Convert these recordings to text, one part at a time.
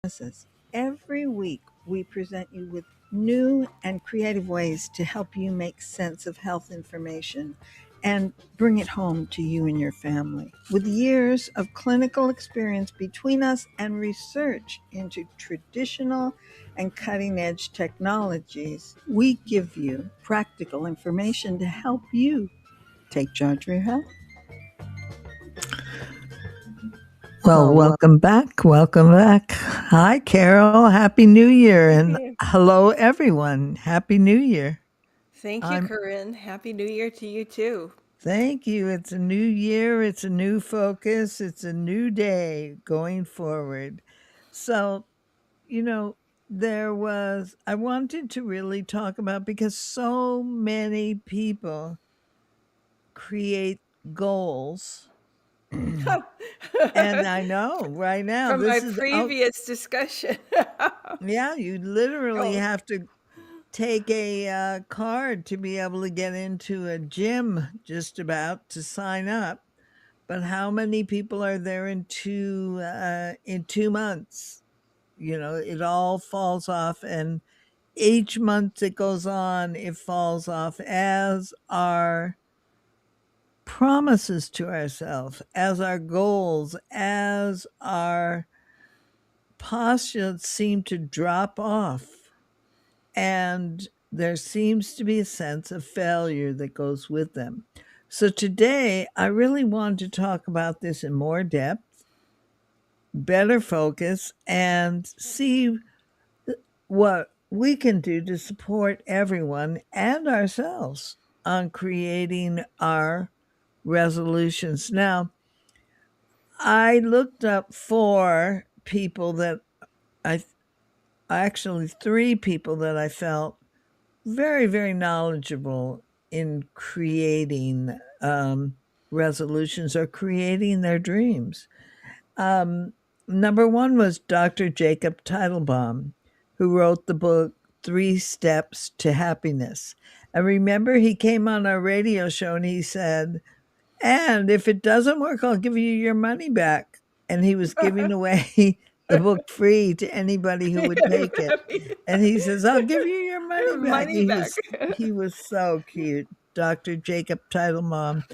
businesses. Every week, we present you with new and creative ways to help you make sense of health information and bring it home to you and your family. With years of clinical experience between us and research into traditional and cutting edge technologies, we give you practical information to help you take charge of your health. Well, welcome back. Welcome back. Hi, Carol. Happy New Year. And hello, everyone. Happy New Year. Thank you, I'm Corinne. Happy New Year to you too. Thank you. It's a new year. It's a new focus. It's a new day going forward. So, you know, I wanted to really talk about because so many people create goals. And I know right now, From my this is out. previous discussion. Yeah, you literally Oh, have to take a card to be able to get into a gym just about to sign up. But how many people are there in 2 months? You know, it all falls off, and each month that goes on, it falls off as our promises to ourselves, as our goals, as our postulates seem to drop off. And there seems to be a sense of failure that goes with them. So today, I really want to talk about this in more depth, better focus, and see what we can do to support everyone and ourselves on creating our resolutions. Now, I looked up four people that I actually three people that I felt very, very knowledgeable in creating resolutions or creating their dreams. Um, Number one was Dr. Jacob Teitelbaum, who wrote the book Three Steps to Happiness. I remember he came on our radio show and he said, and if it doesn't work, I'll give you your money back. And he was giving away the book free to anybody who would take it. And he says, I'll give you your money back. money back. He was so cute. Dr. Jacob Teitelbaum,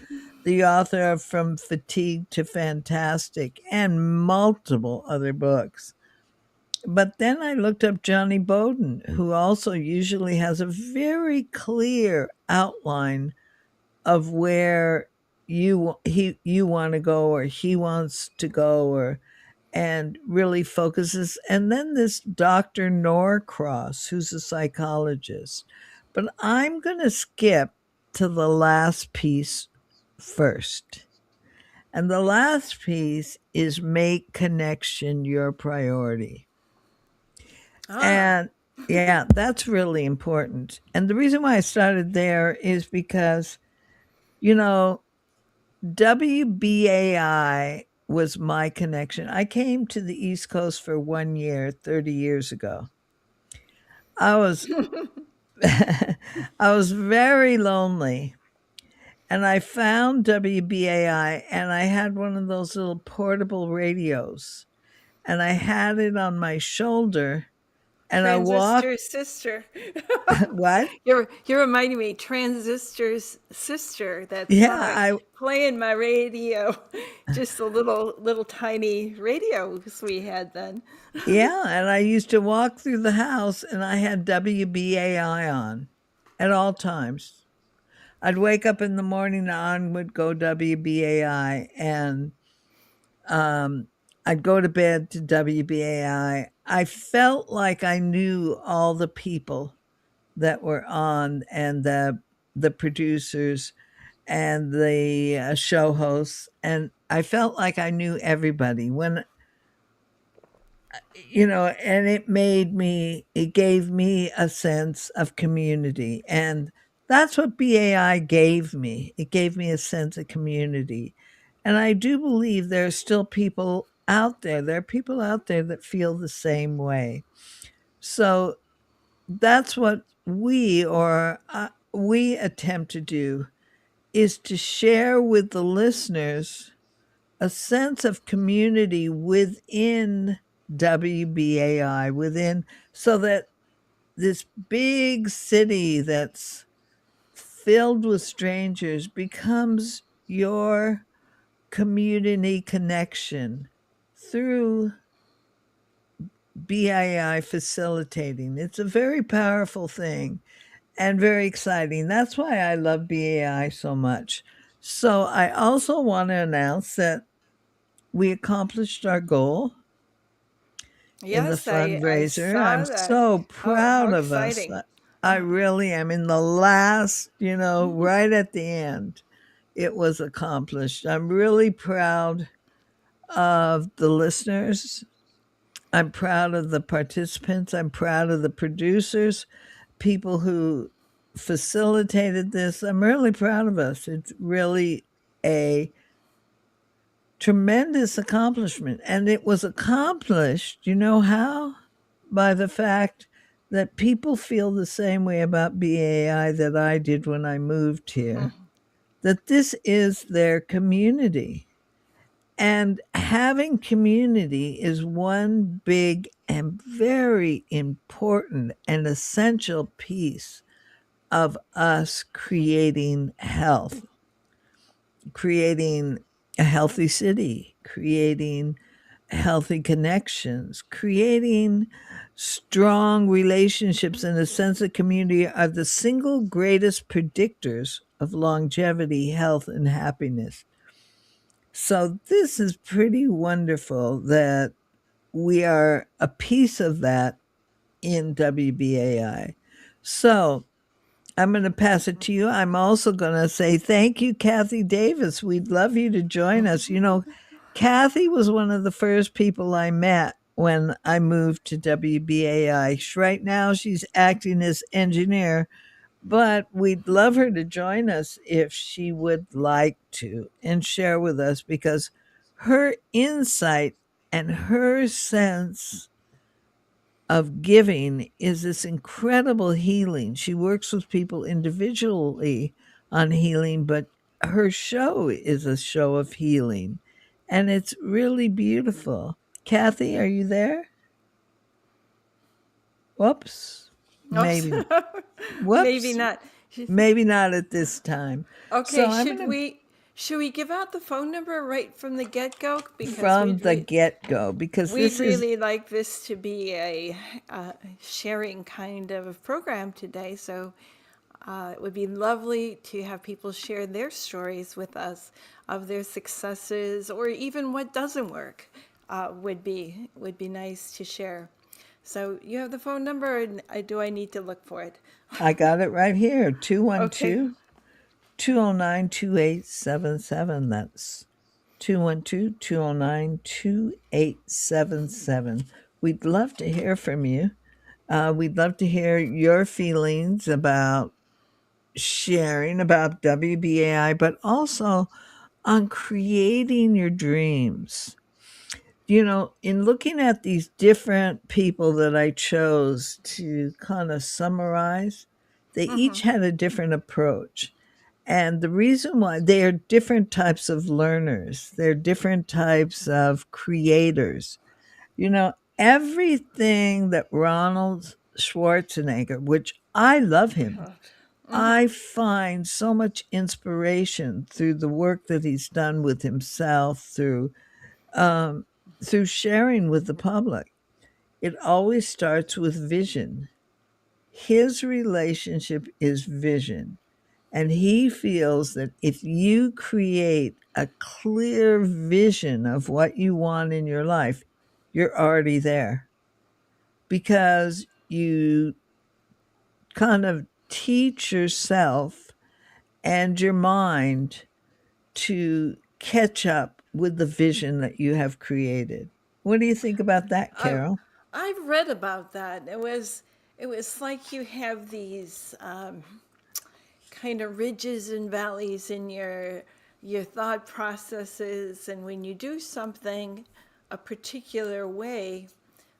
the author of From Fatigue to Fantastic and multiple other books. But then I looked up Johnny Bowden, who also usually has a very clear outline of where you want to go or he wants to go or and really focuses. And then this Dr. Norcross, who's a psychologist. But I'm going to skip to the last piece first. And the last piece is make connection your priority. Ah, And yeah, that's really important. And the reason why I started there is because, you know, WBAI was my connection. I came to the East Coast for 1 year, 30 years ago. I was I was very lonely and I found WBAI and I had one of those little portable radios and I had it on my shoulder and I walked. Transistor's sister. What? You're reminding me, Transistor's sister, that Yeah, song, playing my radio. Just a little tiny radios we had then. yeah, and I used to walk through the house and I had WBAI on at all times. I'd wake up in the morning, on would go WBAI, and I'd go to bed to WBAI. I felt like I knew all the people that were on and the producers and the show hosts, and I felt like I knew everybody when and it gave me a sense of community. And that's what BAI gave me. It gave me a sense of community. And I do believe there are still people out there. There are people out there that feel the same way. So that's what we attempt to do is to share with the listeners a sense of community within WBAI within, so that this big city that's filled with strangers becomes your community connection through BII facilitating. It's a very powerful thing and very exciting. That's why I love BAI so much. So I also want to announce that we accomplished our goal in the Yes, I fundraiser. I'm saw that. so Oh, how proud of us. exciting. I really am. In the last, right at the end, it was accomplished. I'm really proud of the listeners. I'm proud of the participants. I'm proud of the producers, people who facilitated this. I'm really proud of us. It's really a tremendous accomplishment. And it was accomplished, you know how? By the fact that people feel the same way about BAI that I did when I moved here, that this is their community. And having community is one big and very important and essential piece of us creating health, creating a healthy city, creating healthy connections, creating strong relationships and a sense of community are the single greatest predictors of longevity, health, and happiness. So, this is pretty wonderful that we are a piece of that in WBAI. So, I'm going to pass it to you. I'm also going to say thank you, Kathy Davis. We'd love you to join us. Kathy was one of the first people I met when I moved to WBAI. Right now, she's acting as engineer, but we'd love her to join us if she would like to and share with us because her insight and her sense of giving is this incredible healing. She works with people individually on healing, but her show is a show of healing, and it's really beautiful. Kathy, are you there? Whoops. Oops. Maybe. Maybe Whoops. not. Maybe not at this time. So Okay, I'm should going to we give out the phone number right from the get-go because from the get go because we'd this is really like this to be a sharing kind of program today. So it would be lovely to have people share their stories with us of their successes or even what doesn't work. Would be nice to share. So you have the phone number, and do I need to look for it? I got it right here, Okay. 212 209 2877. That's 212 209 2877. We'd love to hear from you. We'd love to hear your feelings about sharing about WBAI, but also on creating your dreams. In looking at these different people that I chose to kind of summarize, they each had a different approach. And the reason why they are different types of learners, they're different types of creators. Everything that Ronald Schwarzenegger, which I love him, I find so much inspiration through the work that he's done with himself, um, through sharing with the public. It always starts with vision. His relationship is vision. And he feels that if you create a clear vision of what you want in your life, you're already there because you kind of teach yourself and your mind to catch up with the vision that you have created. What do you think about that, I Carol? I've read about that. It was like you have these kind of ridges and valleys in your thought processes, and when you do something a particular way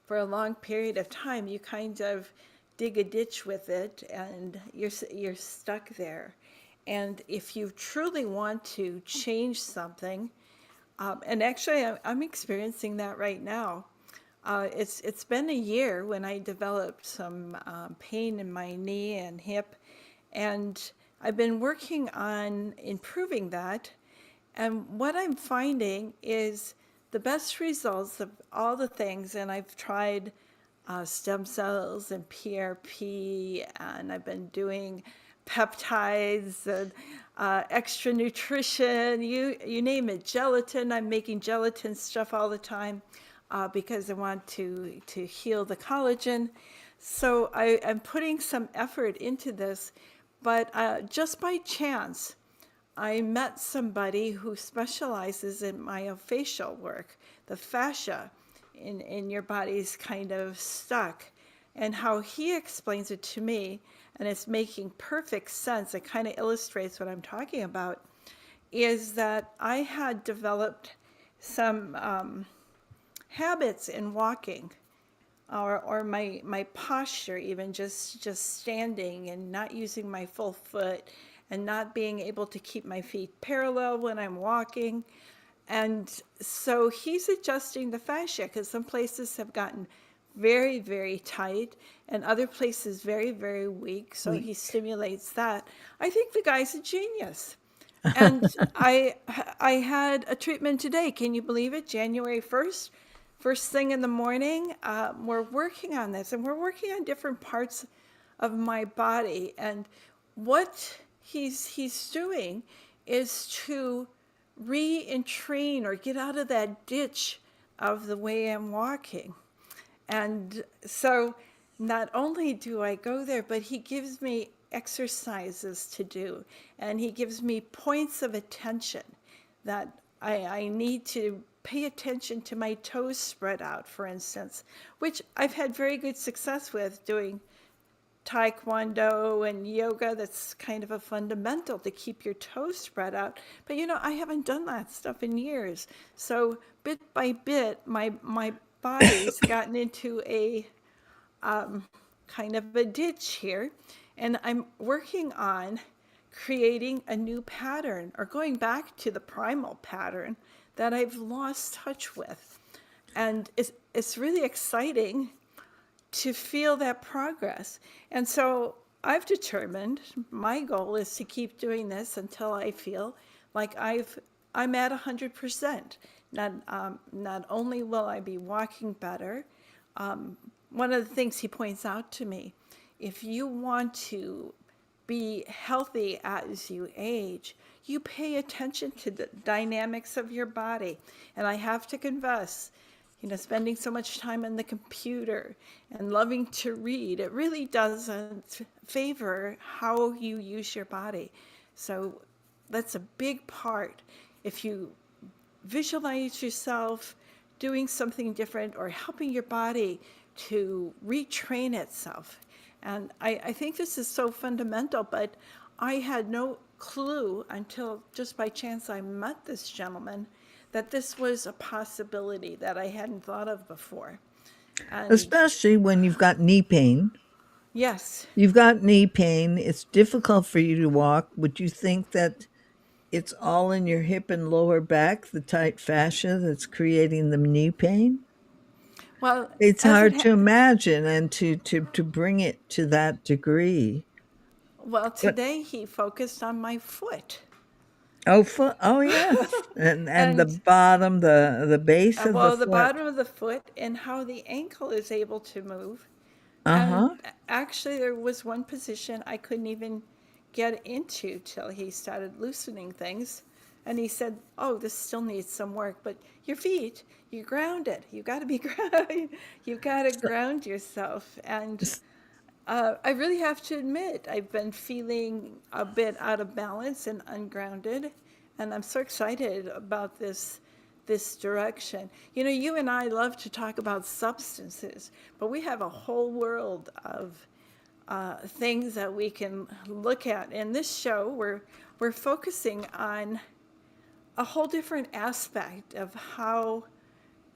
for a long period of time, you kind of dig a ditch with it, and you're stuck there. And if you truly want to change something, and actually I'm experiencing that right now. It's been a year when I developed some pain in my knee and hip, and I've been working on improving that. And what I'm finding is the best results of all the things, and I've tried stem cells and PRP, and I've been doing peptides and extra nutrition, you name it, gelatin. I'm making gelatin stuff all the time because I want to heal the collagen. So I'm putting some effort into this, but just by chance, I met somebody who specializes in myofascial work, the fascia in your body's kind of stuck. And how he explains it to me, and it's making perfect sense, it kind of illustrates what I'm talking about, is that I had developed some habits in walking or my posture, even just standing and not using my full foot and not being able to keep my feet parallel when I'm walking. And so he's adjusting the fascia because some places have gotten very, very tight and other places very, very weak. So he Weak. stimulates that. I think the guy's a genius. And I had a treatment today. Can you believe it? January 1st, first thing in the morning. We're working on this, and we're working on different parts of my body. And what he's doing is to re-entrain or get out of that ditch of the way I'm walking. And so not only do I go there, but he gives me exercises to do, and he gives me points of attention that I need to pay attention to my toes spread out, for instance, which I've had very good success with doing taekwondo and yoga. That's kind of a fundamental to keep your toes spread out. But I haven't done that stuff in years. So bit by bit, my body's gotten into a kind of a ditch here, and I'm working on creating a new pattern or going back to the primal pattern that I've lost touch with. And it's really exciting to feel that progress. And so I've determined my goal is to keep doing this until I feel like I'm at 100%. Not only will I be walking better, one of the things he points out to me, if you want to be healthy as you age, you pay attention to the dynamics of your body. And I have to confess, spending so much time on the computer and loving to read, it really doesn't favor how you use your body. So that's a big part. If you visualize yourself doing something different or helping your body to retrain itself. And I think this is so fundamental, but I had no clue until just by chance I met this gentleman that this was a possibility that I hadn't thought of before. And Especially when you've got knee pain. yes, You've got knee pain. It's difficult for you to walk. Would you think that it's all in your hip and lower back, the tight fascia that's creating the knee pain? well, It's as it hard ha- to imagine and to bring it to that degree. well, But today he focused on my foot. oh yes, and the And bottom, the base of the well, the foot. bottom of the foot and how the ankle is able to move. Uh And huh. actually, there was one position I couldn't even get into till he started loosening things. And he said, "Oh, this still needs some work, but your feet, you're grounded. You got to be grounded. You got to So, ground yourself." And I really have to admit, I've been feeling a bit out of balance and ungrounded, and I'm so excited about this direction. You and I love to talk about substances, but we have a whole world of things that we can look at. In this show, we're focusing on a whole different aspect of how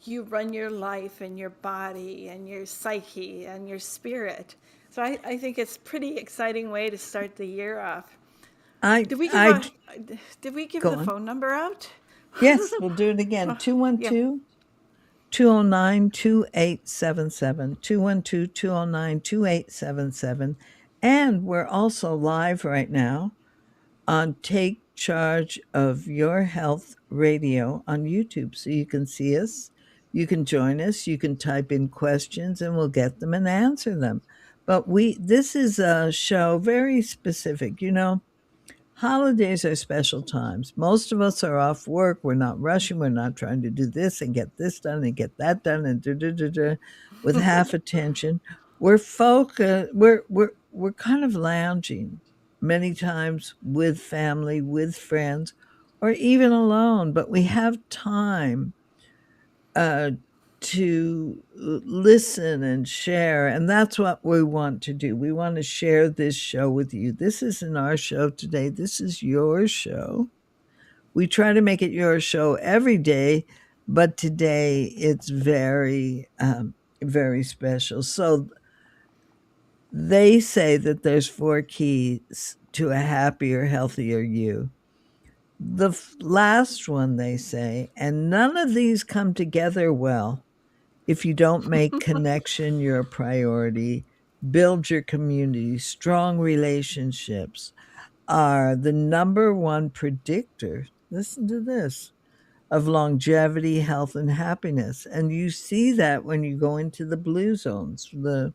you run your life and your body and your psyche and your spirit. So I think it's a pretty exciting way to start the year off. I Did we give I a did we give go the on. phone number out? Yes, we'll do it again. Yeah. 212 209 2877, 212 209 2877. And we're also live right now on Take Charge of Your Health Radio on YouTube. So you can see us, you can join us, you can type in questions and we'll get them and answer them. But this is a show very specific. Holidays are special times. Most of us are off work. We're not rushing. We're not trying to do this and get this done and get that done and with half attention. We're focused. We're kind of lounging many times with family, with friends, or even alone. But we have time uh, to listen and share. And that's what we want to do. We want to share this show with you. This isn't our show today, this is your show. We try to make it your show every day, but today it's very special. So they say that there's four keys to a happier, healthier you. The last one, they say, and none of these come together well if you don't make connection your priority, build your community, strong relationships are the number one predictor. Listen to this of longevity, health, and happiness. And you see that when you go into the blue zones, the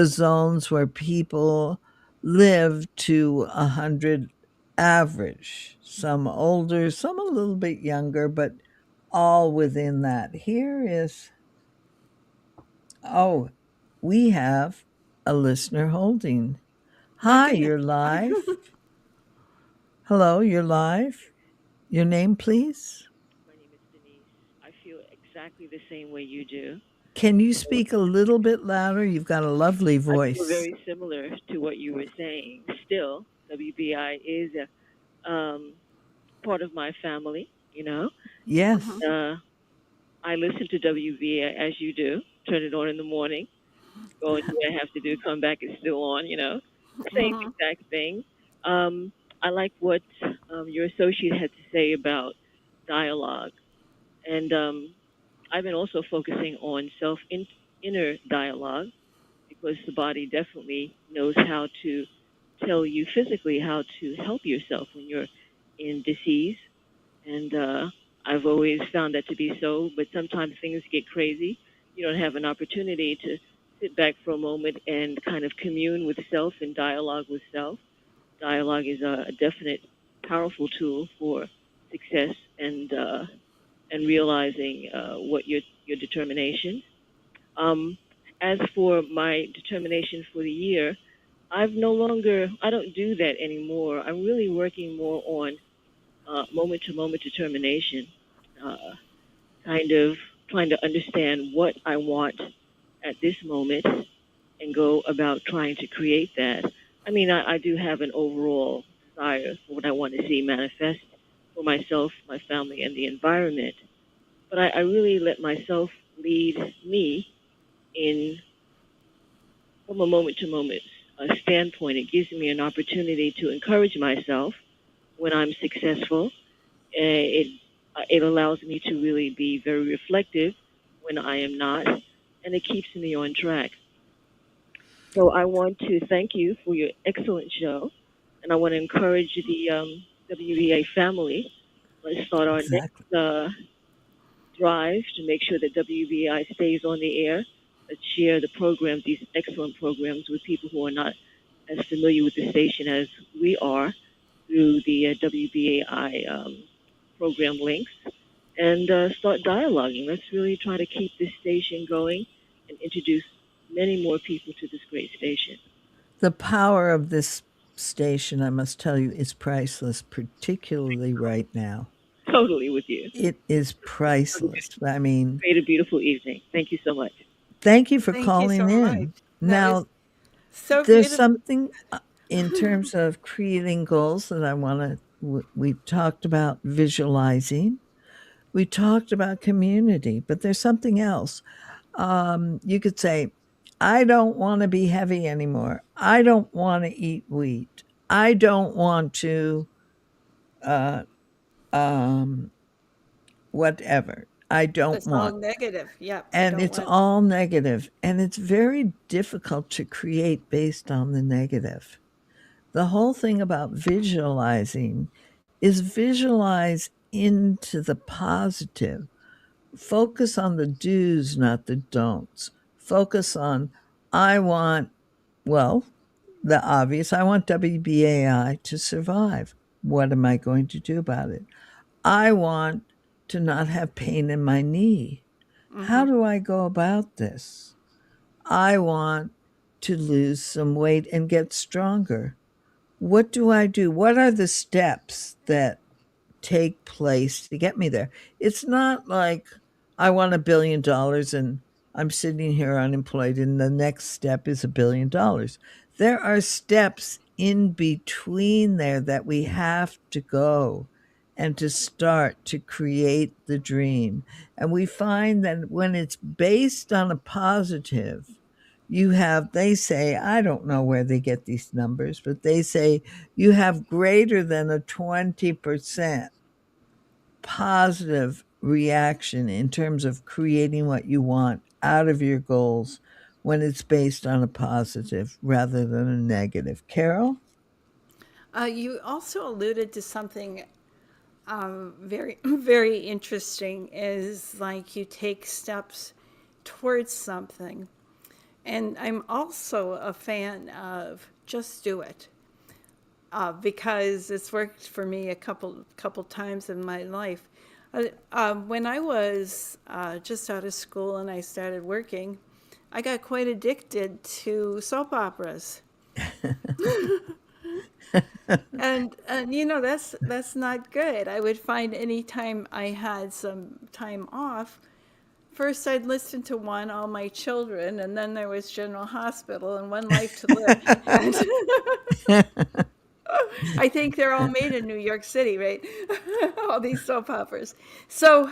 zones where people live to 100 average, some older, some a little bit younger, but all within that. Here is Oh, we have a listener holding. Look Hi, at you're live. Hello, you're live. Your name, please? My name is Denise. I feel exactly the same way you do. Can you speak a little bit louder? You've got a lovely I feel voice. very similar to what you were saying. Still, WBI is a part of my family, you know. Yes, Uh, I listen to WBI as you do. Turn it on in the morning, go and do what I have to do, come back, it's still on, you know. Same exact thing. I like what your associate had to say about dialogue. And I've been also focusing on inner dialogue because the body definitely knows how to tell you physically how to help yourself when you're in disease. And I've always found that to be so, but sometimes things get crazy. You don't have an opportunity to sit back for a moment and kind of commune with self and dialogue with self. Dialogue is a definite powerful tool for success and realizing what your determination. Um, as for my determination for the year, I don't do that anymore. I'm really working more on moment to moment determination, uh, kind of trying to understand what I want at this moment and go about trying to create that. I mean, I do have an overall desire for what I want to see manifest for myself, my family, and the environment. But I really let myself lead me in from a moment to moment standpoint. It gives me an opportunity to encourage myself when I'm successful. It allows me to really be very reflective when I am not, and it keeps me on track. So I want to thank you for your excellent show, and I want to encourage the WBA family. Let's start our exactly. next drive to make sure that WBI stays on the air. Let's share the programs, these excellent programs, with people who are not as familiar with the station as we are through the WBAI program links and start dialoguing. Let's really try to keep this station going and introduce many more people to this great station. The power of this station, I must tell you, is priceless, particularly right now. Totally with you. It is priceless. I mean, Create a beautiful evening. Thank you so much. thank you for Thank you calling so much. in. That was Now, so there's beautiful. something in terms of creating goals that I want to. We talked about visualizing. We talked about community, but there's something else. You could say, I don't want to be heavy anymore. I don't want to eat wheat. I don't want to, uh, um, whatever. I don't It's all want. negative. Yep. I And don't it's want. all negative, and it's very difficult to create based on the negative. The whole thing about visualizing is visualize into the positive. Focus on the do's, not the don'ts. Focus on, I want, well, the obvious, I want WBAI to survive. What am I going to do about it? I want to not have pain in my knee. How Hmm. do I go about this? I want to lose some weight and get stronger. What do I do? What are the steps that take place to get me there? It's not like I want $1 billion and I'm sitting here unemployed and the next step is $1 billion. There are steps in between there that we have to go and to start to create the dream. And we find that when it's based on a positive, you have, they say, I don't know where they get these numbers, but they say you have greater than a 20% positive reaction in terms of creating what you want out of your goals when it's based on a positive rather than a negative. Carol? You also alluded to something very, very interesting is like you take steps towards something. And I'm also a fan of just do it because it's worked for me a couple times in my life. When I was just out of school and I started working, I got quite addicted to soap operas. And you know that's not good. I would find any time I had some time off, first I'd listen to one, All My Children, and then there was General Hospital and One Life to Live. And I think they're all made in New York City, right? All these soap operas. So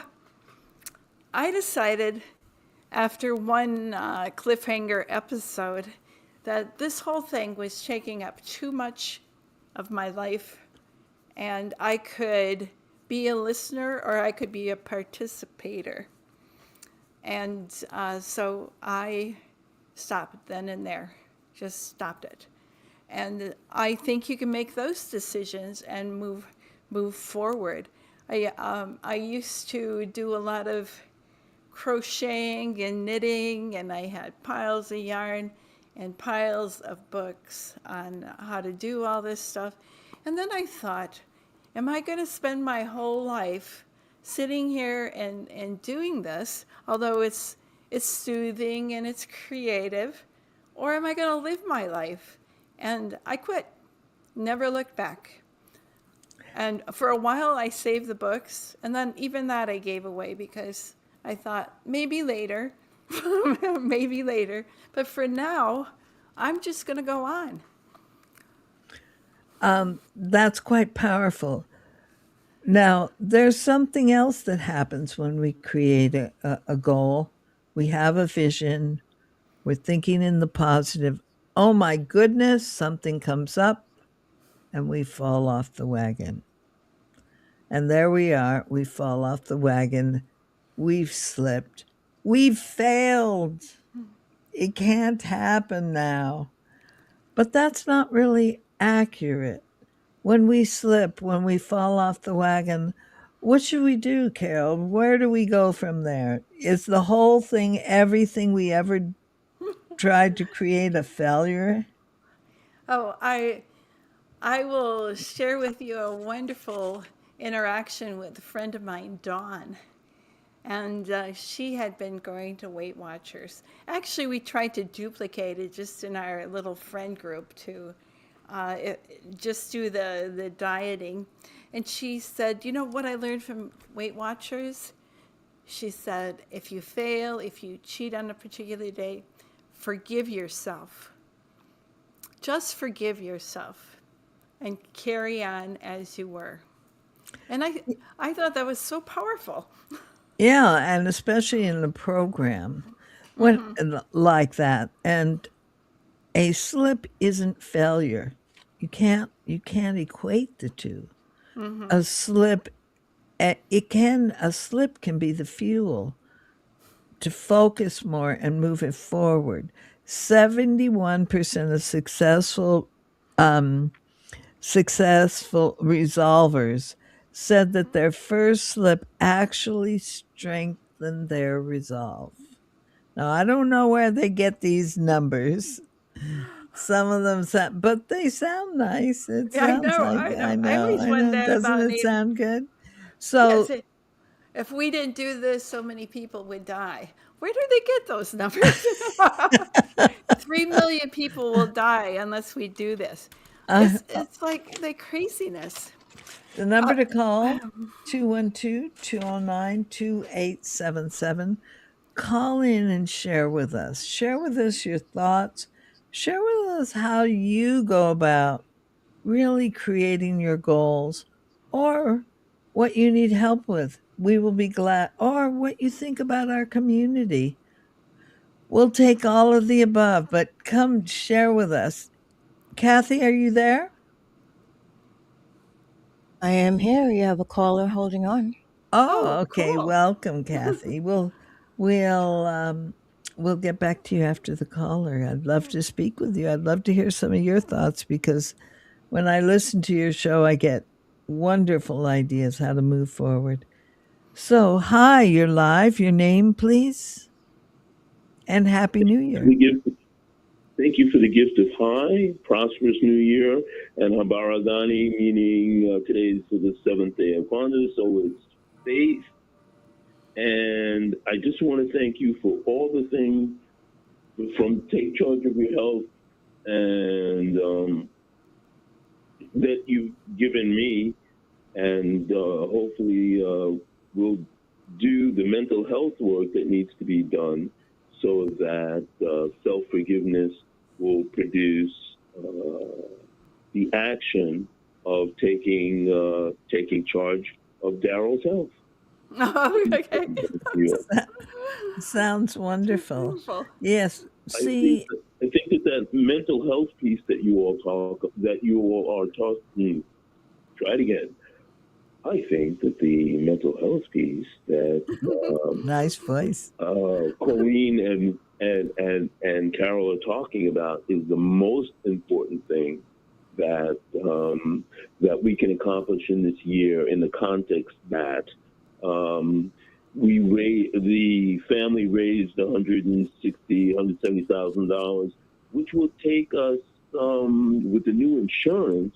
I decided after one cliffhanger episode that this whole thing was taking up too much of my life, and I could be a listener or I could be a participator. And so I stopped then and there, just stopped it. And I think you can make those decisions and move forward. I used to do a lot of crocheting and knitting, and I had piles of yarn and piles of books on how to do all this stuff. And then I thought, am I going to spend my whole life sitting here and doing this, although it's soothing and it's creative, or am I going to live my life? And I quit, never looked back. And for a while, I saved the books, and then even that I gave away because I thought maybe later, maybe later. But for now, I'm just going to go on. That's quite powerful. Now, there's something else that happens when we create a goal. We have a vision, we're thinking in the positive. Oh my goodness, something comes up and we fall off the wagon. And there we are, we fall off the wagon. We've slipped. We've failed. It can't happen now. But that's not really accurate. When we slip, when we fall off the wagon, what should we do, Carol? Where do we go from there? Is the whole thing, everything we ever tried to create, a failure? Oh, I will share with you a wonderful interaction with a friend of mine, Dawn. And she had been going to Weight Watchers. Actually, we tried to duplicate it just in our little friend group to just do the dieting. And she said, you know what I learned from Weight Watchers? She said, if you fail, if you cheat on a particular day, forgive yourself. Just forgive yourself and carry on as you were. And I thought that was so powerful. Yeah, and especially in the program when like that. And a slip isn't failure. You can't equate the two. A slip A slip can be the fuel to focus more and move it forward. 71% of um, successful resolvers said that their first slip actually strengthened their resolve. Now, I don't know where they get these numbers. Some of them sound, but they sound nice. It Yeah, I sounds know, like, I know. I always I wondered know. that Doesn't about it Native. sound good? Yes, So, if we didn't do this, so many people would die. Where do they get those numbers? 3 million people will die unless we do this. uh, It's like the craziness. the number Uh, to call, 212-209-2877. Call in and share with us. Share with us your thoughts. Share with us how you go about really creating your goals or what you need help with. We will be glad, or what you think about our community. We'll take all of the above, but come share with us. Kathy, are you there? I am here. You have a caller holding on. Oh, oh, okay. cool. Welcome, Kathy. We'll we'll get back to you after the caller. I'd love to speak with you. I'd love to hear some of your thoughts because when I listen to your show, I get wonderful ideas how to move forward. So, hi, you're live. Your name, please, and happy New For the Year. gift, thank you for the gift of high, prosperous New Year, and Habaradani, meaning today's the seventh day of Kwanzaa, so it's faith. And I just want to thank you for all the things from take charge of your health and that you've given me, and hopefully we'll do the mental health work that needs to be done so that self forgiveness will produce the action of taking charge of Daryl's health. Oh, okay. Sounds wonderful. Beautiful. Yes. I think See, that, I think that mental health piece that you all are talking. Try it again. I think that the mental health piece that nice voice. Corinne and Carol are talking about is the most important thing that that we can accomplish in this year in the context that the family raised 170,000 dollars, which will take us with the new insurance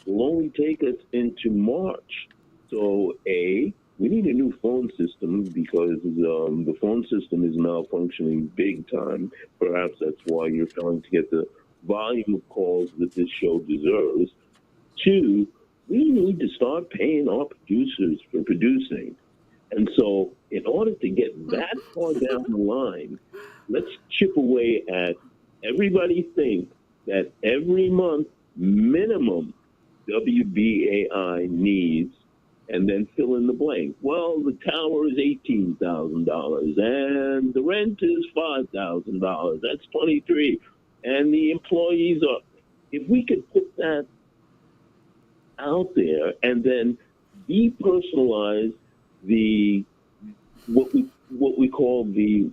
will only take us into March. So we need a new phone system because the phone system is malfunctioning big time. Perhaps that's why you're failing to get the volume of calls that this show deserves. Two, we need to start paying our producers for producing. And so, in order to get that far down the line, let's chip away at everybody think that every month minimum WBAI needs, and then fill in the blank. Well, the tower is $18,000, and the rent is $5,000. That's 23, and the employees are. If we could put that out there and then depersonalize the what we call the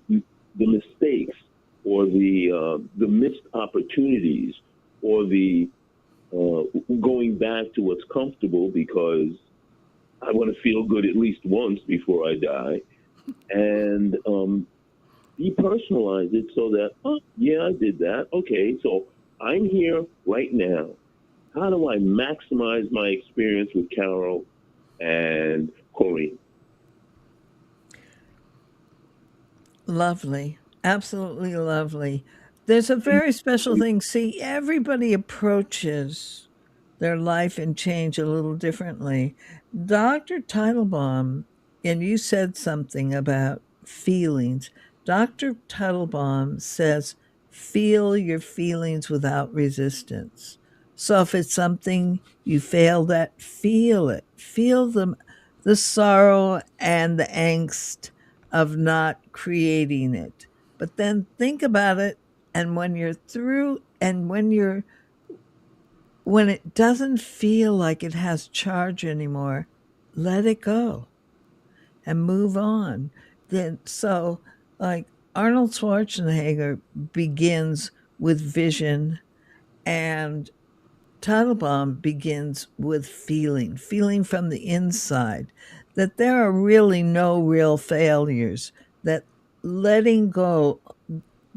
mistakes or the missed opportunities or the going back to what's comfortable because I want to feel good at least once before I die, and depersonalize it so that, oh, yeah, I did that. Okay, so I'm here right now. How do I maximize my experience with Carol and Corinne? Lovely. Absolutely lovely. There's a very special thing. See, everybody approaches their life and change a little differently. Dr. Teitelbaum, and you said something about feelings. Dr. Teitelbaum says, feel your feelings without resistance. So if it's something you failed at, feel it. Feel the sorrow and the angst of not creating it. But then think about it. And when you're through, and when it doesn't feel like it has charge anymore, let it go. and move on. Then, so, like, Arnold Schwarzenegger begins with vision, and Teitelbaum begins with feeling, feeling from the inside that there are really no real failures, that letting go,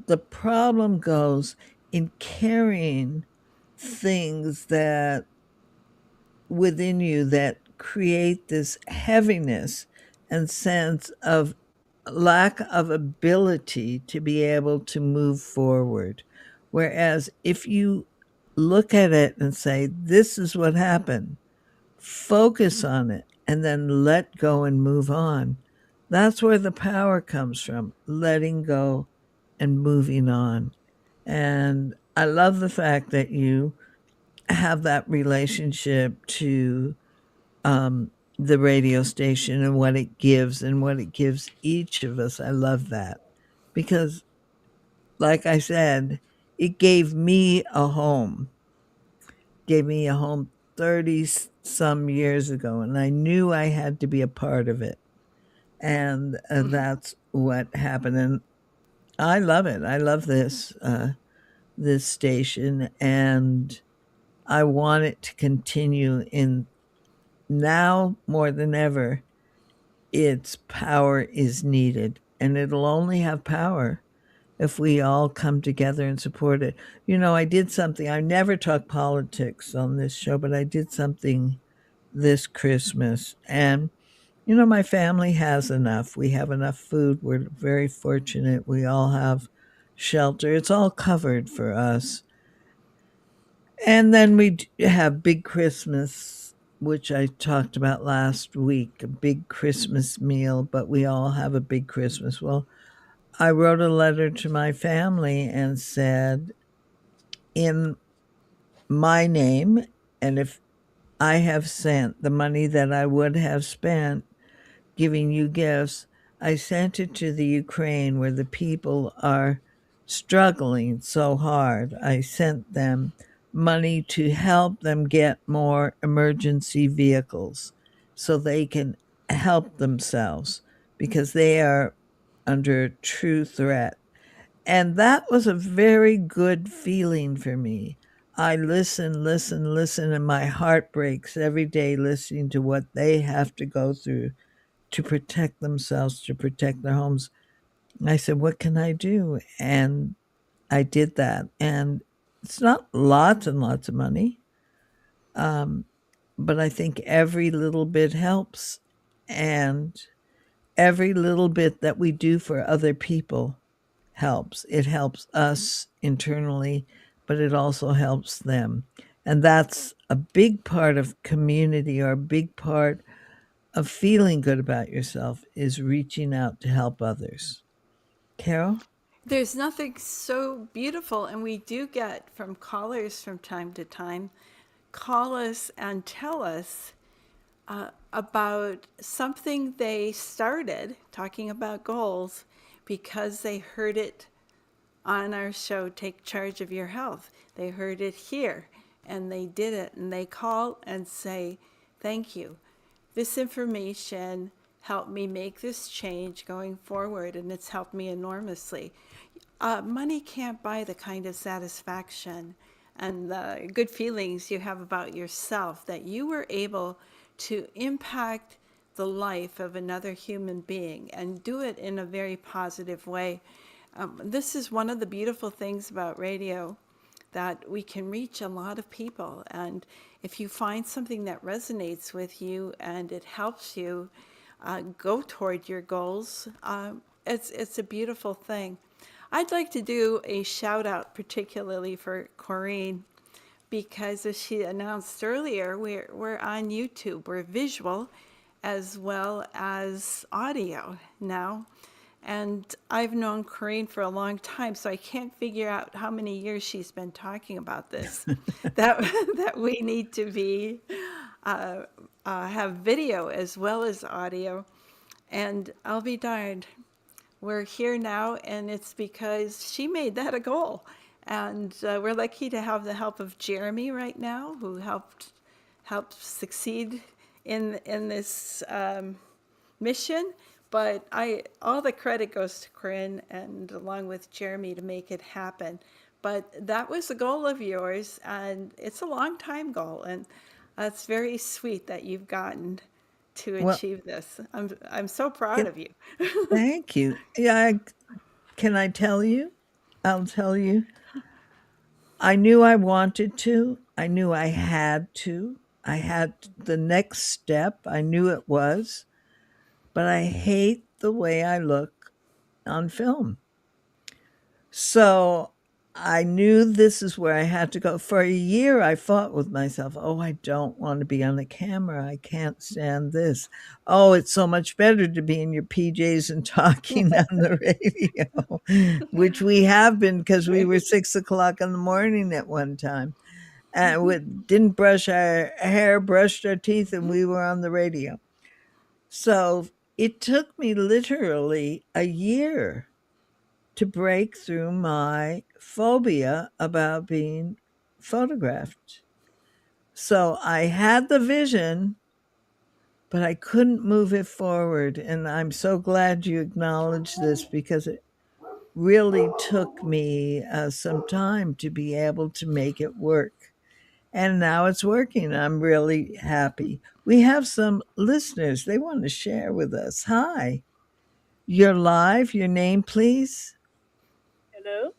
the problem goes in carrying things that within you that create this heaviness and sense of lack of ability to be able to move forward. Whereas if you look at it and say, this is what happened, focus on it, and then let go and move on, that's where the power comes from, letting go and moving on. And I love the fact that you have that relationship to um, the radio station and what it gives and what it gives each of us. I love that because, like I said, it gave me a home 30 some years ago, and I knew I had to be a part of it. And that's what happened. And I love it. I love this station, and I want it to continue in now more than ever. Its power is needed, and it'll only have power if we all come together and support it. You know, I did something, I never talk politics on this show, but I did something this Christmas. And, you know, my family has enough. We have enough food. We're very fortunate. We all have shelter. It's all covered for us. And then we have Big Christmas, which I talked about last week, a big Christmas meal, but we all have a big Christmas. Well, I wrote a letter to my family and said, in my name, and if I have sent the money that I would have spent giving you gifts, I sent it to the Ukraine where the people are struggling so hard. I sent them money to help them get more emergency vehicles so they can help themselves because they are under true threat. And that was a very good feeling for me. I listen, and my heart breaks every day listening to what they have to go through to protect themselves, to protect their homes. And I said, what can I do? And I did that. And it's not lots and lots of money, but I think every little bit helps. And every little bit that we do for other people helps. It helps us internally, but it also helps them. And that's a big part of community, or a big part of feeling good about yourself, is reaching out to help others. Carol? There's nothing so beautiful, and we do get from callers from time to time call us and tell us about something they started talking about goals because they heard it on our show, Take Charge of Your Health. They heard it here and they did it, and they call and say, thank you. This information helped me make this change going forward, and it's helped me enormously. Money can't buy the kind of satisfaction and the good feelings you have about yourself that you were able to impact the life of another human being and do it in a very positive way. This is one of the beautiful things about radio, that we can reach a lot of people. And if you find something that resonates with you and it helps you go toward your goals, it's a beautiful thing. I'd like to do a shout out particularly for Corinne, because as she announced earlier, we're on YouTube. We're visual as well as audio now. And I've known Corinne for a long time, so I can't figure out how many years she's been talking about this, that we need to be have video as well as audio. And I'll be darned, we're here now, and it's because she made that a goal. And we're lucky to have the help of Jeremy right now, who helped succeed in this mission, but all the credit goes to Corinne and along with Jeremy to make it happen. But that was a goal of yours, and it's a long time goal, and it's very sweet that you've gotten to Well, achieve this. I'm so proud it, of you. thank you. Yeah, can I tell you? I'll tell you. I knew I wanted to. I knew I had to. I had the next step. I knew it was, but I hate the way I look on film. So I knew this is where I had to go. For a year, I fought with myself. Oh, I don't want to be on the camera. I can't stand this. Oh, it's so much better to be in your PJs and talking on the radio, which we have been because we were 6 o'clock in the morning at one time. And we didn't brush our hair, brushed our teeth, and we were on the radio. So it took me literally a year to break through my phobia about being photographed. So I had the vision, but I couldn't move it forward. And I'm so glad you acknowledged this because it really took me some time to be able to make it work. And now it's working. I'm really happy. We have some listeners. They want to share with us. Hi. You're live. Your name, please. Hello.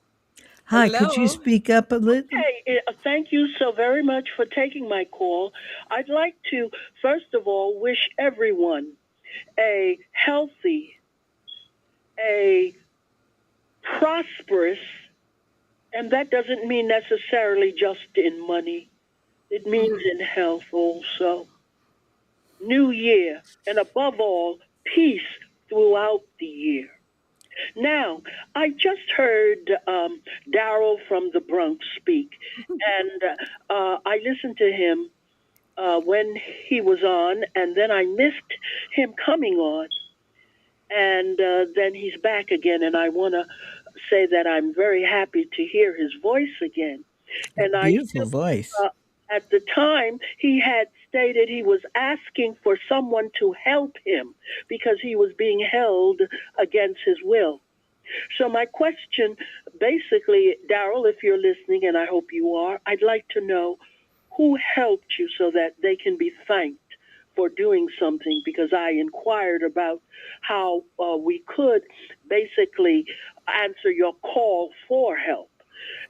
Hi. Could you Hello. speak up a little? Hey, thank you so very much for taking my call. I'd like to, first of all, wish everyone a healthy, a prosperous, and that doesn't mean necessarily just in money. It means in health also. New year, and above all, peace throughout the year. Now, I just heard Daryl from the Bronx speak, and I listened to him when he was on, and then I missed him coming on, and then he's back again, and I want to say that I'm very happy to hear his voice again. And I Beautiful voice. uh, at the time, he had stated he was asking for someone to help him because he was being held against his will. So my question, basically, Daryl, if you're listening, and I hope you are, I'd like to know who helped you so that they can be thanked for doing something, because I inquired about how we could basically answer your call for help.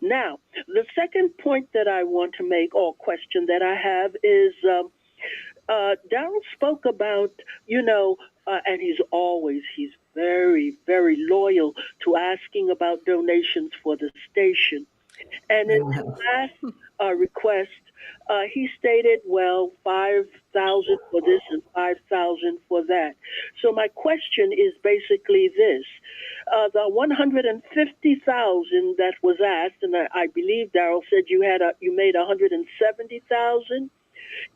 Now, the second point that I want to make, or question that I have, is Daryl spoke about, and he's very, very loyal to asking about donations for the station. And in I his know. last request, he stated, well, 5,000 for this and 5,000 for that. So my question is basically this. The 150,000 that was asked, and I believe Daryl said you made 170,000.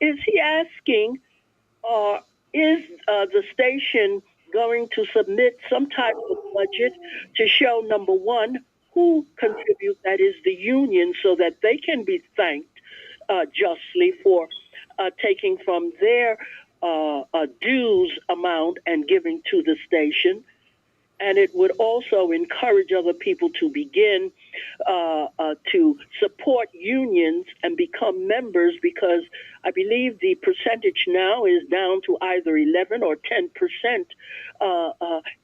Is he asking, is the station going to submit some type of budget to show, number one, who contribute, that is the union, so that they can be thanked justly for taking from their dues amount and giving to the station? And it would also encourage other people to begin to support unions and become members, because I believe the percentage now is down to either 11 or 10%,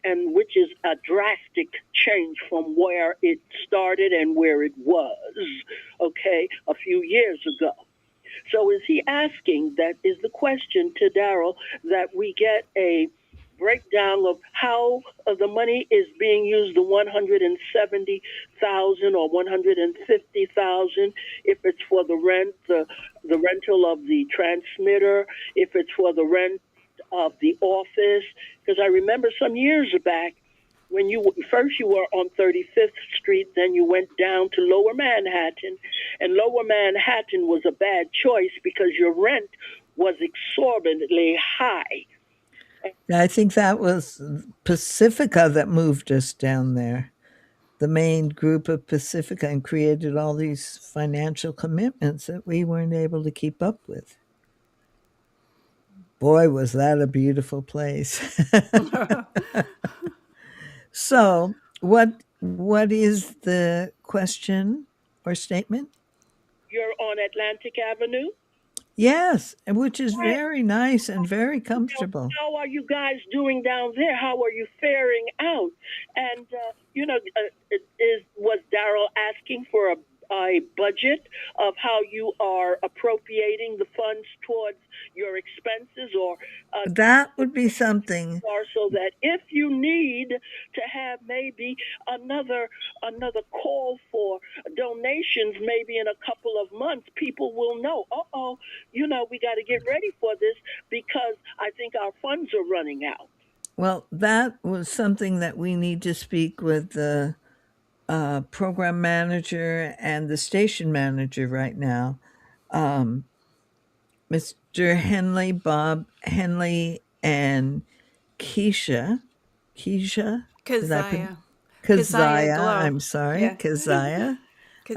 and which is a drastic change from where it started and where it was, okay, a few years ago. So is he asking, that is the question to Daryl, that we get a breakdown of how the money is being used, the 170,000 or 150,000, if it's for the rent, the rental of the transmitter, if it's for the rent of the office. Because I remember some years back, when you were on 35th Street, then you went down to Lower Manhattan, and Lower Manhattan was a bad choice because your rent was exorbitantly high. I think that was Pacifica that moved us down there. The main group of Pacifica, and created all these financial commitments that we weren't able to keep up with. Boy, was that a beautiful place. So, what is the question or statement? You're on Atlantic Avenue. Yes, which is Right. very nice and very Now, comfortable. how are you guys doing down there? How are you faring out? And was Daryl asking for a budget of how you are appropriating the funds towards your expenses, or That would be something. are so that if you need to have maybe another call for donations, maybe in a couple of months, people will know, we got to get ready for this because I think our funds are running out. Well, that was something that we need to speak with the program manager and the station manager right now. Um, Mr. Henley, Bob Henley, and Keisha. Keisha? Did I put Keziah. Keziah Keziah? Glow. I'm sorry, Yeah. Keziah.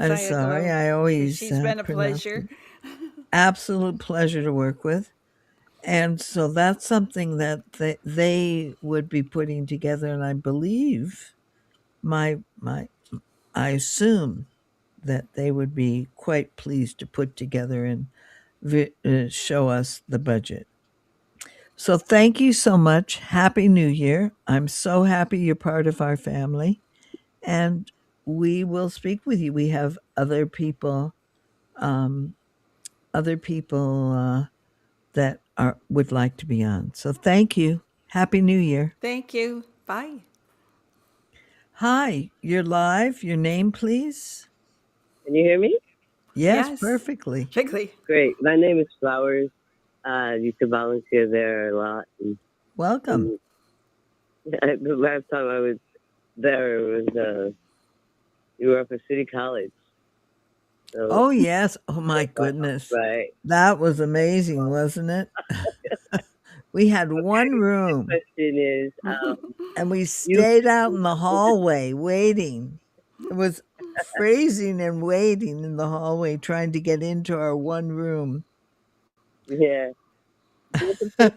I'm Keziah sorry. Glow. I always She's been a pronounce pleasure. it. Absolute pleasure to work with. And so that's something that they would be putting together, and I believe my I assume that they would be quite pleased to put together and show us the budget. So thank you so much. Happy New Year. I'm so happy you're part of our family, and we will speak with you. We have um, other people that are would like to be on. So thank you. Happy New Year. Thank you. Bye. Hi, you're live. Your name, please. Can you hear me? Yes, Yes. perfectly. Perfectly. Great. My name is Flowers. I used to volunteer there a lot. Welcome. And the last time I was there was you were up at City College. So, Oh, yes. Oh, my goodness. right. That was amazing, wasn't it? We had one The room question is, and we you stayed out in the hallway waiting. It was freezing and waiting in the hallway trying to get into our one room. yeah. Was the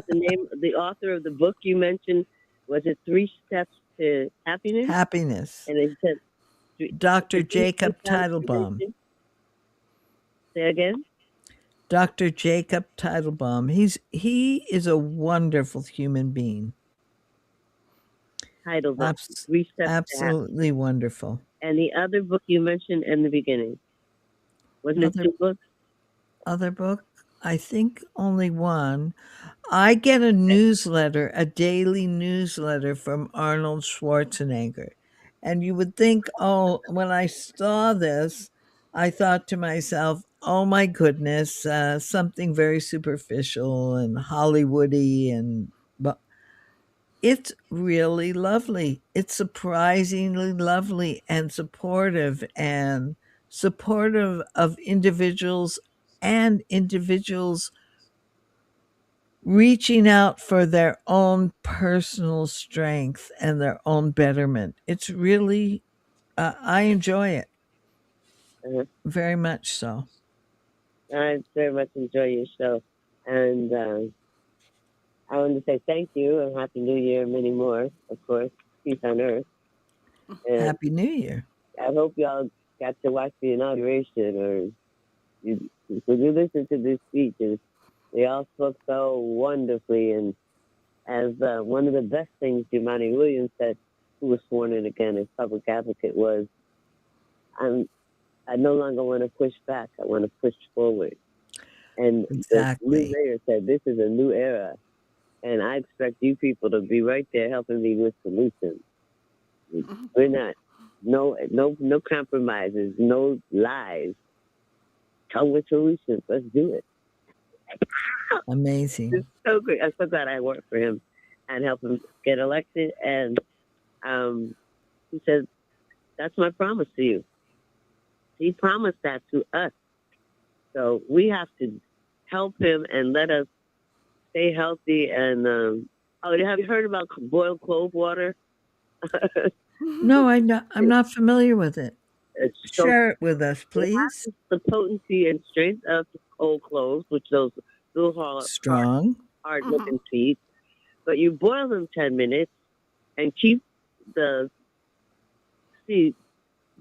name, the author of the book you mentioned, was it Three Steps to Happiness? Happiness. And it said Dr. the three Jacob steps you Teitelbaum. mentioned? Say again? Dr. Jacob Teitelbaum. He is a wonderful human being. Titled Three Steps to Happiness. Absolutely wonderful. And the other book you mentioned in the beginning, wasn't it two books? Other book? I think only one. I get a newsletter, a daily newsletter from Arnold Schwarzenegger. And you would think, oh, when I saw this, I thought to myself, oh my goodness, something very superficial and Hollywoody, and but it's really lovely. It's surprisingly lovely and supportive of individuals and individuals reaching out for their own personal strength and their own betterment. It's really, I enjoy it very much so. I very much enjoy your show. And I want to say thank you and Happy New Year, many more, of course. Peace on earth. And Happy New Year. I hope y'all got to watch the inauguration, or when you listen to these speeches, they all spoke so wonderfully. And as one of the best things Jumani Williams said, who was sworn in again as public advocate, was, I no longer want to push back. I want to push forward. And Exactly. the new mayor said, this is a new era. And I expect you people to be right there helping me with solutions. We're not, no compromises, no lies. Come with solutions. Let's do it. Amazing. It's so great. I'm so glad I worked for him and helped him get elected. And he said, that's my promise to you. He promised that to us. So we have to help him and let us stay healthy. And have you heard about boiled clove water? No, I'm not familiar with it. So Share it with us, please. the potency and strength of whole cloves, which those little Strong. hard looking seeds, but you boil them 10 minutes and keep the seeds,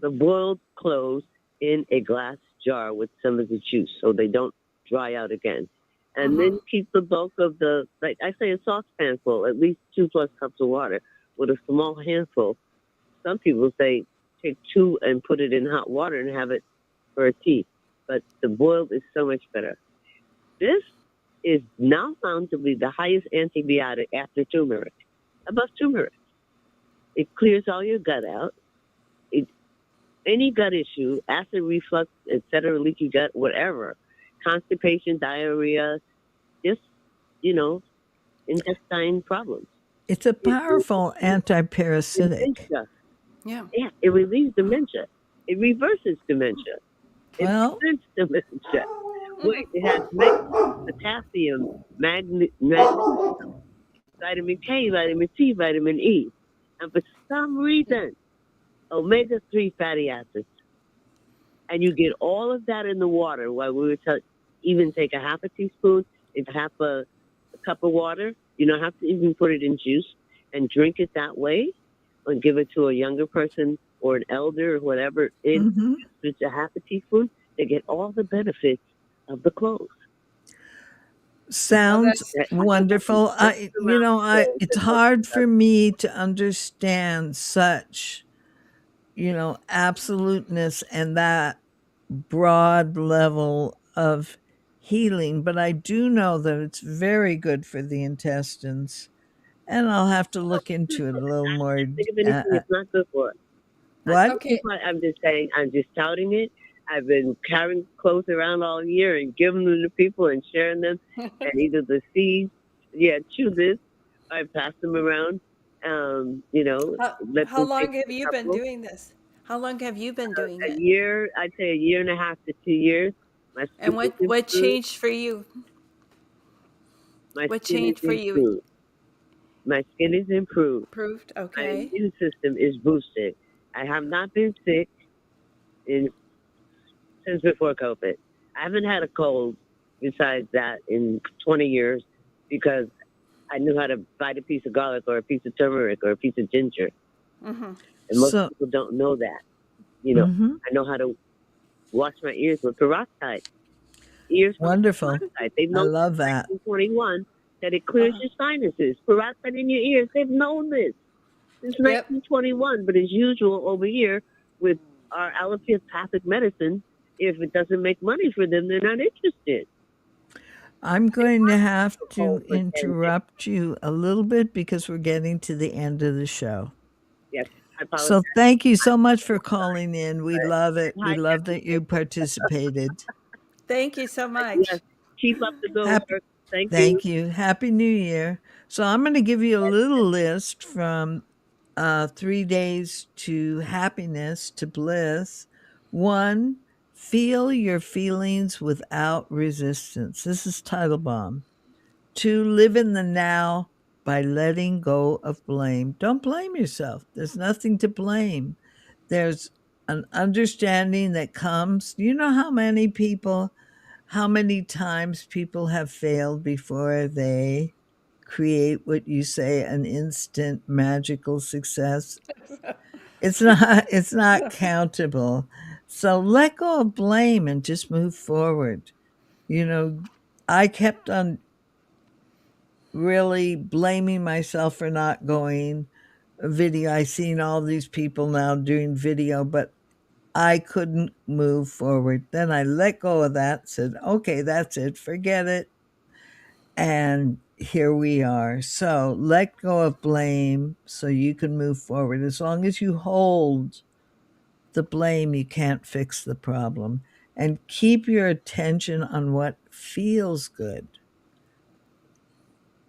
the boiled cloves, in a glass jar with some of the juice so they don't dry out again. And then keep the bulk of the, like I say, a saucepan full, at least 2+ cups of water with a small handful. Some people say take 2 and put it in hot water and have it for a tea. But the boiled is so much better. This is now found to be the highest antibiotic after turmeric, above turmeric. It clears all your gut out. Any gut issue, acid reflux, etc., leaky gut, whatever, constipation, diarrhea, just, intestine problems. It's a powerful anti-parasitic. Dementia. Yeah. Yeah, it relieves dementia. It reverses dementia. It Well, prevents dementia. Wait, it has potassium, vitamin K, vitamin C, vitamin E. And for some reason, omega-3 fatty acids. And you get all of that in the water. While we were even take a half a teaspoon, if half a cup of water. You don't have to even put it in juice, and drink it that way, or give it to a younger person or an elder or whatever. It's a half a teaspoon. They get all the benefits of the cloves. sounds wonderful. It's hard for me to understand such, absoluteness and that broad level of healing, but I do know that it's very good for the intestines, and I'll have to look into it a little more. Think of anything it's not good for. What? Okay. I'm just saying, I'm just touting it. I've been carrying clothes around all year and giving them to people and sharing them. And either the seeds, chew this, I pass them around. How long have you been doing this? How long have you been doing A it? year, I'd say a year and a half to 2 years. My skin And is what improved. changed for you? My What skin changed is for you? improved. My skin is improved. Improved? My Okay. immune system is boosted. I have not been sick since before COVID. I haven't had a cold besides that in 20 years because I knew how to bite a piece of garlic or a piece of turmeric or a piece of ginger. And most So, people don't know that. mhm, I know how to wash my ears with peroxide. Ears from wonderful. peroxide. They've I known love since that. 1921 that it clears your sinuses. Peroxide in your ears. They've known this since Yep. 1921. But as usual over here with our allopathic medicine, if it doesn't make money for them, they're not interested. I'm going to have Cold to for 10 days. interrupt you a little bit because we're getting to the end of the show. Yes, I apologize. So thank you so much for calling in. We love it. We Hi, love that you participated. Thank you so yes, much. keep up the good Happy work. Thank you. Thank you. Happy New Year. So I'm going to give you a little list from 3 days to happiness, to bliss. 1, feel your feelings without resistance. This is Title Bomb. 2, live in the now by letting go of blame. Don't blame yourself. There's nothing to blame. There's an understanding that comes. You know how many times people have failed before they create what you say an instant magical success? It's not countable. So let go of blame and just move forward. You know, I kept on really blaming myself for not going video. I seen all these people now doing video, but I couldn't move forward. Then I let go of that, said, okay, that's it, forget it. And here we are. So let go of blame so you can move forward. As long as you hold the blame, you can't fix the problem. And keep your attention on what feels good.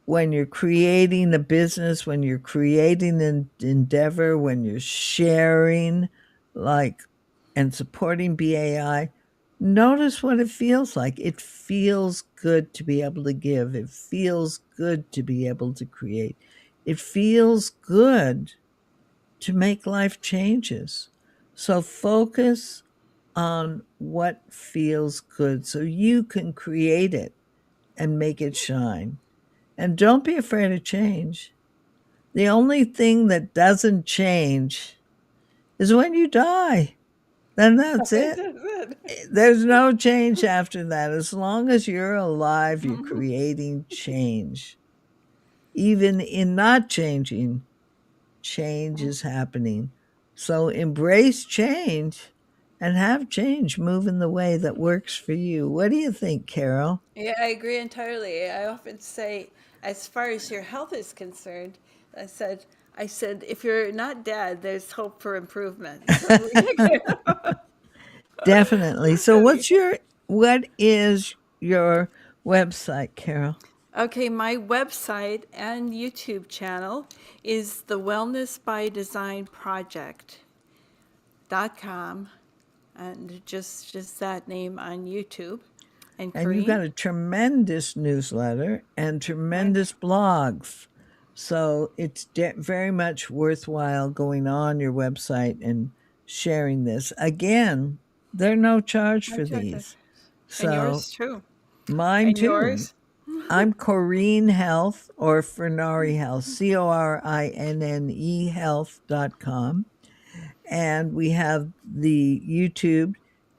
When you're creating a business, when you're creating an endeavor, when you're sharing, like, and supporting BAI, notice what it feels like. It feels good to be able to give. It feels good to be able to create. It feels good to make life changes. So focus on what feels good so you can create it and make it shine. And don't be afraid of change. The only thing that doesn't change is when you die. Then that's it. There's no change after that. As long as you're alive, you're creating change. Even in not changing, change is happening. So embrace change and have change move in the way that works for you. What do you think, Carol? Yeah, I agree entirely. I often say, as far as your health is concerned, I said, if you're not dead, there's hope for improvement. So, Definitely. So what is your website, Carol? okay, my website and YouTube channel is the Wellness by Design Project.com, and just that name on YouTube. And And you've got Corinne, a tremendous newsletter and right? tremendous blogs. So it's very much worthwhile going on your website and sharing this. Again, there are no charge My for charger. these. And So yours too. mine And too. yours? I'm Corinne Health or Furnari Health, CORINNE health.com. And we have the YouTube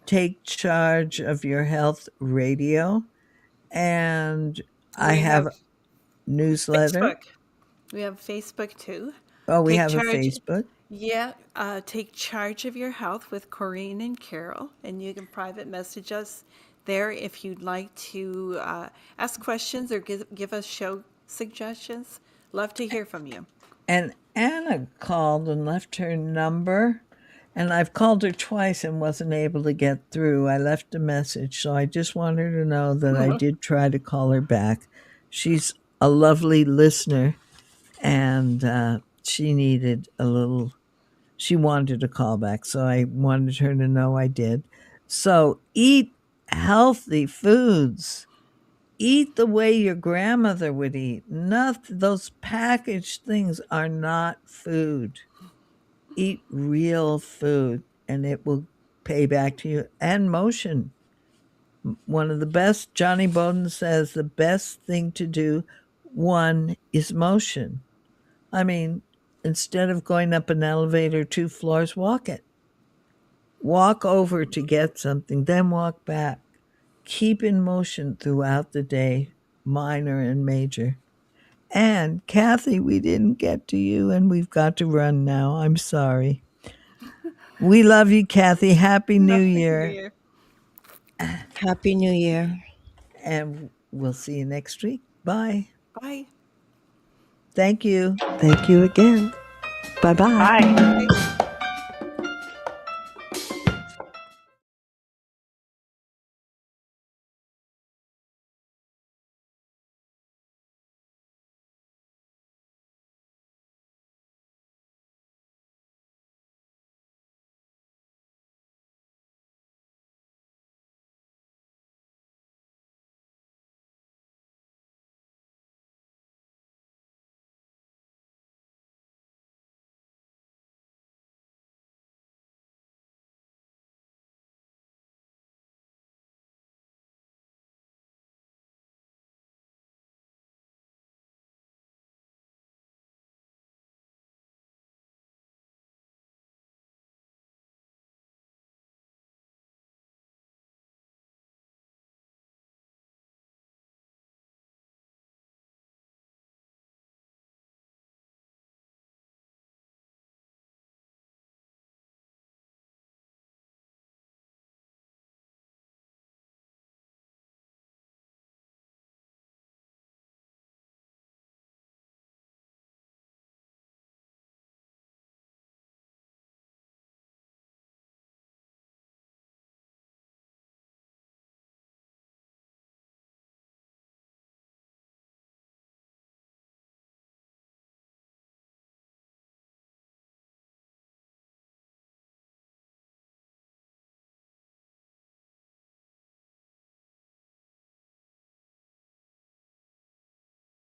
Take Charge of Your Health radio. And I We have have newsletter. Facebook. We have Facebook too. Oh, we Take have a charge. Facebook. Yeah, take charge of your health with Corinne and Carol, and you can private message us there if you'd like to ask questions or give us show suggestions. Love to hear from you. And Anna called and left her number. And I've called her twice and wasn't able to get through. I left a message. So I just want her to know that I did try to call her back. She's a lovely listener and she needed a little, she wanted a call back. So I wanted her to know I did. So eat healthy foods. Eat the way your grandmother would eat. Not those packaged things are not food. Eat real food and it will pay back to you. And motion. One of the best, Johnny Bowden says, the best thing to do, one, is motion. I mean, instead of going up an elevator 2 floors, walk it. Walk over to get something, then walk back. Keep in motion throughout the day, minor and major. And Kathy, we didn't get to you, and we've got to run now. I'm sorry. We love you, Kathy. Happy New Happy New Year. Year. Happy New Year. And we'll see you next week. Bye. Bye. Thank you. Thank you again. Bye bye. Bye. Bye.